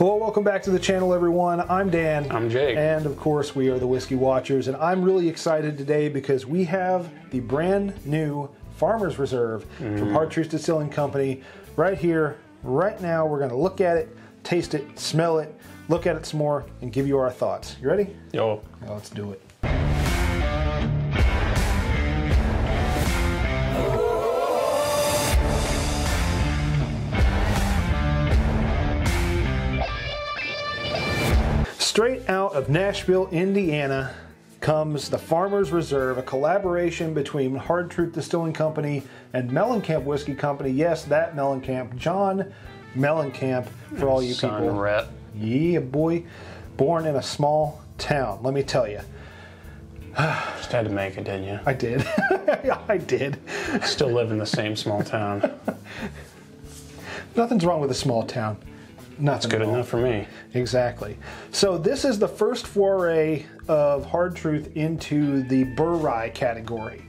Hello, welcome back to the channel, everyone. I'm Dan. I'm Jake. And of course, we are the Whiskey Watchers. And I'm really excited today because we have the brand new Farmer's Reserve from Hard Truth Distilling Company right here, right now. We're going to look at it, taste it, smell it, look at it some more, and give you our thoughts. You ready? Yo. Well, let's do it. Straight out of Nashville, Indiana comes the Farmer's Reserve, a collaboration between Hard Truth Distilling Company and Mellencamp Whiskey Company. Yes, that Mellencamp, John Mellencamp, for all you people. Rep. Yeah, boy. Born in a small town, let me tell you. Just had to make it, didn't you? I did. I did. Still live in the same small town. Nothing's wrong with a small town. That's good enough for me. Exactly. So this is the first foray of Hard Truth into the bourye category,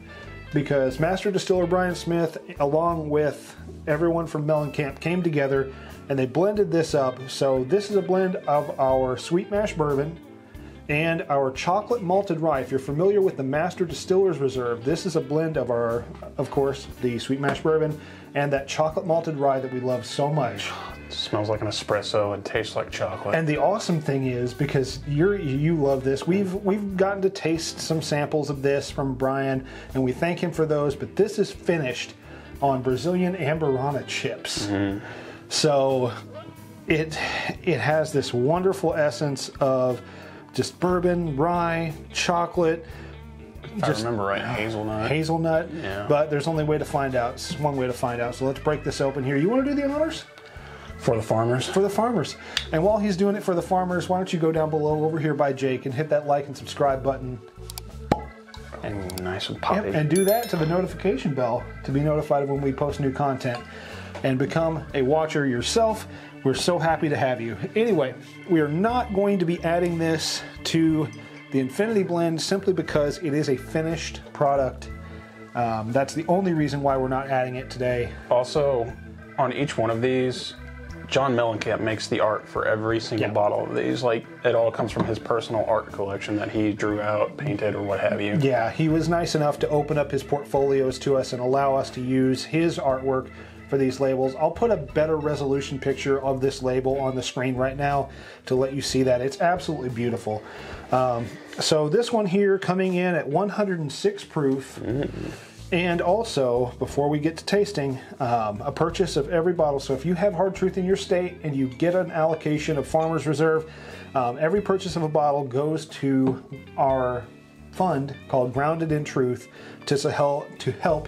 because Master Distiller Brian Smith, along with everyone from Mellencamp, came together and they blended this up. So this is a blend of our sweet mash bourbon and our chocolate malted rye. If you're familiar with the Master Distiller's Reserve, this is a blend of our, of course, the sweet mash bourbon and that chocolate malted rye that we love so much. It smells like an espresso and tastes like chocolate. And the awesome thing is, because you love this, we've gotten to taste some samples of this from Brian, and we thank him for those, but this is finished on Brazilian Amburana chips. So it has this wonderful essence of just bourbon, rye, chocolate. If I remember right, hazelnut. Hazelnut, yeah. But there's only way to find out. It's one way to find out. So let's break this open here. You want to do the honors? For the farmers? For the farmers. And while he's doing it for the farmers, why don't you go down below over here by Jake and hit that like and subscribe button. And nice and poppy. Yep, and do that to the notification bell to be notified of when we post new content. And become a watcher yourself. We're so happy to have you. Anyway, we are not going to be adding this to the Infinity Blend simply because it is a finished product. That's the only reason why we're not adding it today. Also, on each one of these, John Mellencamp makes the art for every single bottle of these. Like, it all comes from his personal art collection that he drew out, painted, or what have you. Yeah, he was nice enough to open up his portfolios to us and allow us to use his artwork for these labels. I'll put a better resolution picture of this label on the screen right now to let you see that. It's absolutely beautiful. So this one here coming in at 106 proof. And also, before we get to tasting, a purchase of every bottle. So if you have Hard Truth in your state and you get an allocation of Farmer's Reserve, every purchase of a bottle goes to our fund called Grounded in Truth to help.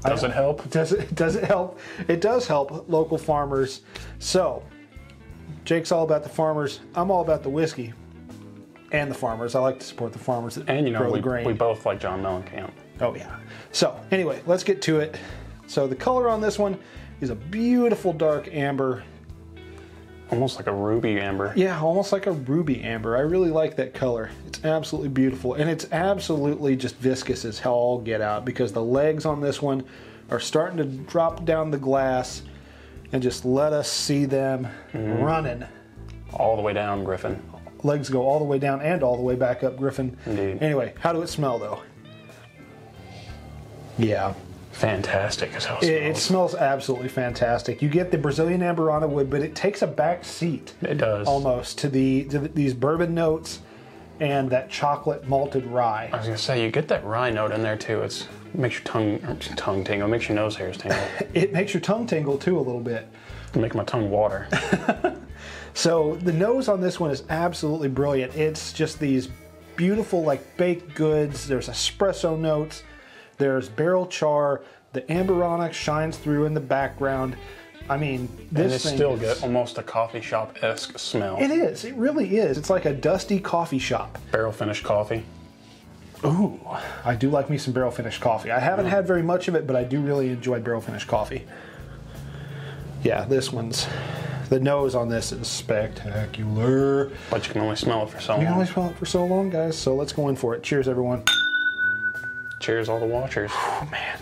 Does it help? Does it help? It does help local farmers. So, Jake's all about the farmers. I'm all about the whiskey and the farmers. I like to support the farmers that grow the grain. We both like John Mellencamp. Oh yeah. So anyway, let's get to it. So the color on this one is a beautiful dark amber. Almost like a ruby amber. Yeah, almost like a ruby amber. I really like that color. It's absolutely beautiful. And it's absolutely just viscous as hell all get out, because the legs on this one are starting to drop down the glass and just let us see them running. All the way down, Griffin. Legs go all the way down and all the way back up, Griffin. Indeed. Anyway, how does it smell though? Yeah. Fantastic as hell. It smells absolutely fantastic. You get the Brazilian Amburana wood, but it takes a back seat. It does. Almost to these bourbon notes and that chocolate malted rye. I was gonna say, you get that rye note in there too. It makes your tongue tingle. It makes your nose hairs tingle. It makes your tongue tingle too a little bit. It'll make my tongue water. So the nose on this one is absolutely brilliant. It's just these beautiful like baked goods. There's espresso notes. There's barrel char. The Amburana shines through in the background. I mean, this thing still get almost a coffee shop-esque smell. It is. It really is. It's like a dusty coffee shop. Barrel finished coffee. Ooh, I do like me some barrel finished coffee. I haven't had very much of it, but I do really enjoy barrel finished coffee. Yeah, this one's... The nose on this is spectacular. But you can only smell it for so long. You can only smell it for so long, guys. So let's go in for it. Cheers, everyone. Cheers, all the watchers. Oh, man.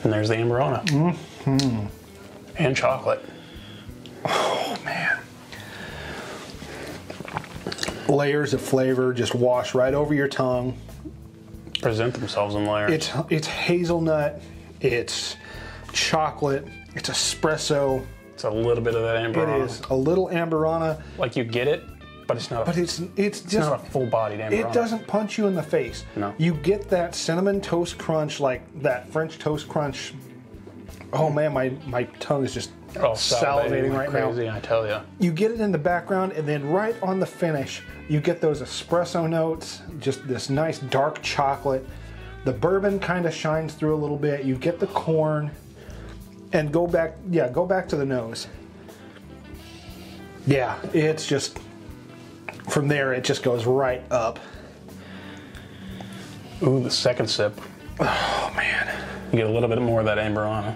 And there's the Amberana. Mm-hmm. And chocolate. Oh, man. Layers of flavor just wash right over your tongue. Present themselves in layers. It's hazelnut. It's chocolate. It's espresso. It's a little bit of that Amberana. It is a little Amberana. Like you get it, but it's not. But it's just not a full-bodied Amberana. It doesn't punch you in the face. No. You get that cinnamon toast crunch, like that French toast crunch. Oh man, my tongue is just salivating like right crazy, now. I tell you. You get it in the background, and then right on the finish, you get those espresso notes. Just this nice dark chocolate. The bourbon kind of shines through a little bit. You get the corn, and go back to the nose. Yeah, it's just, from there it just goes right up. Ooh, the second sip. Oh man. You get a little bit more of that Amberana.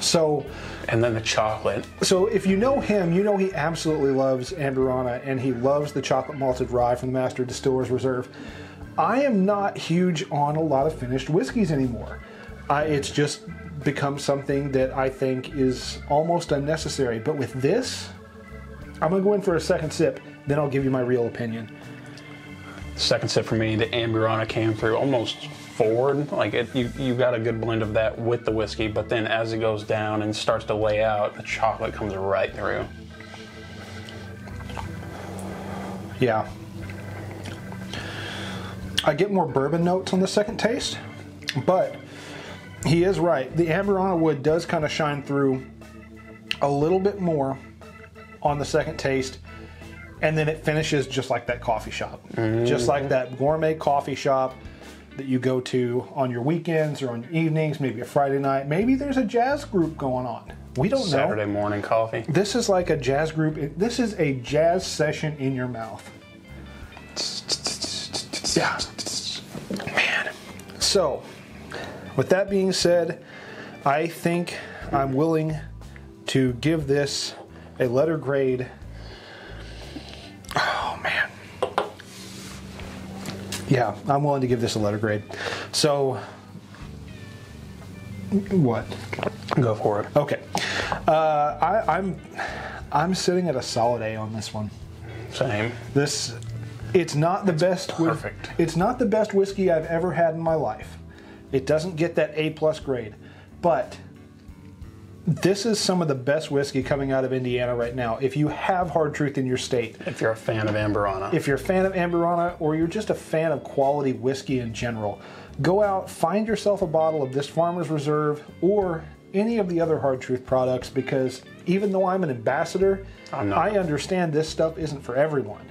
So, and then the chocolate. So if you know him, you know he absolutely loves Amberana, and he loves the chocolate malted rye from the Master Distillers Reserve. I am not huge on a lot of finished whiskeys anymore. It's just become something that I think is almost unnecessary. But with this, I'm going to go in for a second sip, then I'll give you my real opinion. Second sip for me, the Amberana came through almost forward. Like you got a good blend of that with the whiskey, but then as it goes down and starts to lay out, the chocolate comes right through. Yeah. I get more bourbon notes on the second taste, but he is right. The Amberana wood does kind of shine through a little bit more on the second taste, and then it finishes just like that coffee shop. Mm-hmm. Just like that gourmet coffee shop that you go to on your weekends or on your evenings, maybe a Friday night. Maybe there's a jazz group going on. We don't know. Saturday morning coffee. This is like a jazz group. This is a jazz session in your mouth. Yeah. Man. So, with that being said, I think I'm willing to give this a letter grade. Oh, man. Yeah, I'm willing to give this a letter grade. So, what? Go for it. Okay. I'm sitting at a solid A on this one. Same. It's not the best. Perfect. It's not the best whiskey I've ever had in my life. It doesn't get that A+ grade, but this is some of the best whiskey coming out of Indiana right now. If you have Hard Truth in your state, if you're a fan of Amberana, if you're a fan of Amberana, or you're just a fan of quality whiskey in general, go out, find yourself a bottle of this Farmer's Reserve or any of the other Hard Truth products, because even though I'm an ambassador, I understand this stuff isn't for everyone.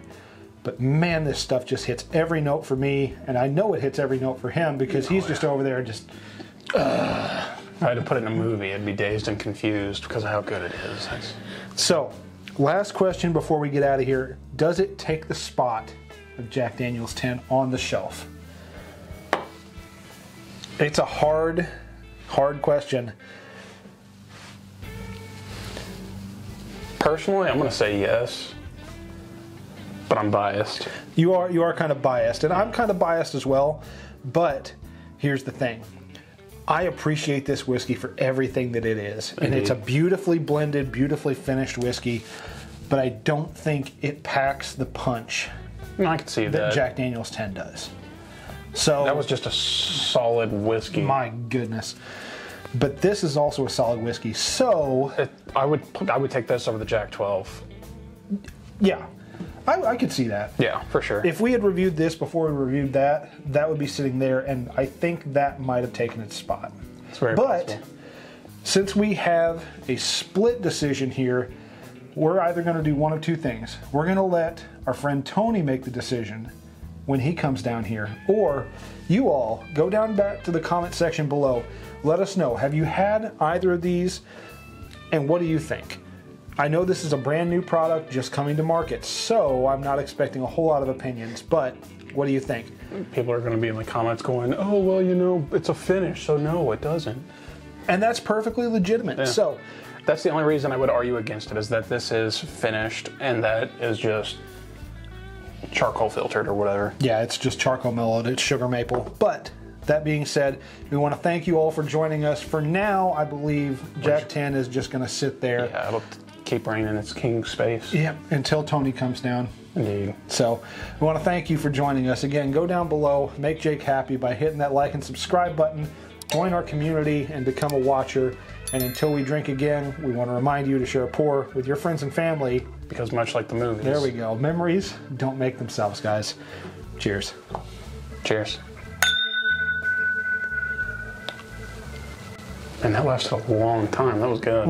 But man, this stuff just hits every note for me, and I know it hits every note for him because he's just over there just... If I had to put it in a movie, I'd be dazed and confused because of how good it is. So, last question before we get out of here. Does it take the spot of Jack Daniel's 10 on the shelf? It's a hard question. Personally, I'm going to say yes, but I'm biased. You are kind of biased, and I'm kind of biased as well, but here's the thing. I appreciate this whiskey for everything that it is. And it's a beautifully blended, beautifully finished whiskey, but I don't think it packs the punch I can see that Jack Daniel's 10 does. So that was just a solid whiskey. My goodness. But this is also a solid whiskey. So I would take this over the Jack 12. Yeah. I could see that. Yeah, for sure. If we had reviewed this before we reviewed that, that would be sitting there, and I think that might have taken its spot. It's very possible. Since we have a split decision here, we're either going to do one of two things. We're going to let our friend Tony make the decision when he comes down here, or you all go down back to the comment section below. Let us know, have you had either of these, and what do you think? I know this is a brand new product just coming to market, so I'm not expecting a whole lot of opinions, but what do you think? People are going to be in the comments going, oh, well, you know, it's a finish, so no, it doesn't. And that's perfectly legitimate. Yeah. So that's the only reason I would argue against it, is that this is finished and that is just charcoal filtered or whatever. Yeah, it's just charcoal mellowed, it's sugar maple. But that being said, we want to thank you all for joining us. For now, I believe Jack 10 is just going to sit there. Yeah, it'll keep reigning its king space. Yeah, until Tony comes down. Indeed. So we want to thank you for joining us. Again, go down below, make Jake happy by hitting that like and subscribe button, join our community, and become a watcher. And until we drink again, we want to remind you to share a pour with your friends and family. Because much like the movies. There we go. Memories don't make themselves, guys. Cheers. Cheers. And that lasted a long time. That was good.